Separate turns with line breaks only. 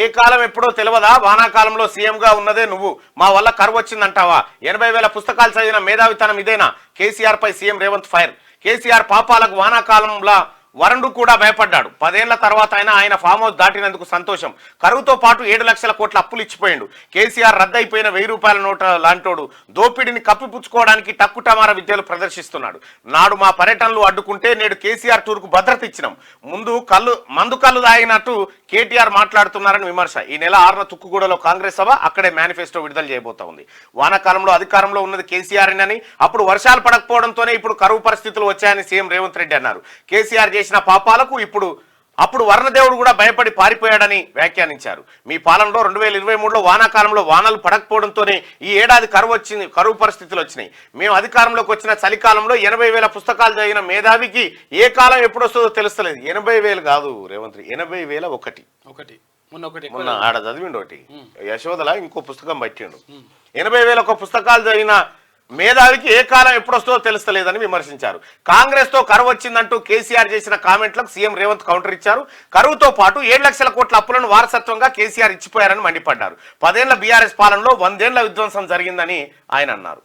ఏ కాలం ఎప్పుడో తెలియదా? వానాకాలంలో సీఎంగా ఉన్నదే నువ్వు, మా వల్ల కరువు వచ్చిందంటావా? 80,000 పుస్తకాలు చదివిన మేధావితనం ఇదేనా? కేసీఆర్ పై సీఎం రేవంత్ ఫైర్. కేసీఆర్ పాపాలకు వానాకాలంలో వరుణుడు కూడా భయపడ్డాడు. 10 ఏళ్ల తర్వాత ఆయన ఫామ్ హౌస్ దాటినందుకు సంతోషం. కరువుతో పాటు 7 లక్షల కోట్ల అప్పులు ఇచ్చిపోయిండు. కేసీఆర్ రద్దయిపోయిన 1000 రూపాయల నోట లాంటోడు దోపిడిని కప్పిపుచ్చుకోవడానికి టక్కుటమార విద్యలు ప్రదర్శిస్తున్నాడు. నాడు మా పర్యటనలు అడ్డుకుంటే నేడు కేసీఆర్ టూర్కు భద్రత ఇచ్చినాం. మందు కళ్ళు తాగినట్టు కేటీఆర్ మాట్లాడుతున్నారని విమర్శ. ఈ నెల 6న తుక్కుగూడలో కాంగ్రెస్ సభ, అక్కడే మేనిఫెస్టో విడుదల చేయబోతా ఉంది. వానాకాలంలో అధికారంలో ఉన్నది కేసీఆర్ అని, అప్పుడు వర్షాలు పడకపోవడంతోనే ఇప్పుడు కరువు పరిస్థితులు వచ్చాయని సీఎం రేవంత్ రెడ్డి అన్నారు. కేసీఆర్ చేసిన పాపాలకు అప్పుడు వర్ణదేవుడు కూడా భయపడి పారిపోయాడని వ్యాఖ్యానించారు. మీ పాలనలో 2023లో వానాకాలంలో వానలు పడకపోవడంతోనే ఈ ఏడాది కరువు పరిస్థితులు వచ్చినాయి. మేము అధికారంలోకి వచ్చిన చలికాలంలో 80,000 పుస్తకాలు చదివిన మేధావికి ఏ కాలం ఎప్పుడు వస్తుందో తెలుస్తలేదు. 80,000 కాదు రేవంత్, 80,001 మొన్న ఆడ చదివిండు. ఒకటి యశోదల ఇంకో పుస్తకం పట్టిండు. 80,000 పుస్తకాలు చదివిన మేధావికి ఏ కాలం ఎప్పుడు వస్తుందో తెలుస్తలేదని విమర్శించారు. కాంగ్రెస్ తో కరువు వచ్చిందంటూ కేసీఆర్ చేసిన కామెంట్లకు సీఎం రేవంత్ కౌంటర్ ఇచ్చారు. కరువుతో పాటు 7 లక్షల కోట్ల అప్పులను వారసత్వంగా కేసీఆర్ ఇచ్చిపోయారని మండిపడ్డారు. 10 ఏళ్ల బీఆర్ఎస్ పాలనలో 100 ఏళ్ల విధ్వంసం జరిగిందని ఆయన అన్నారు.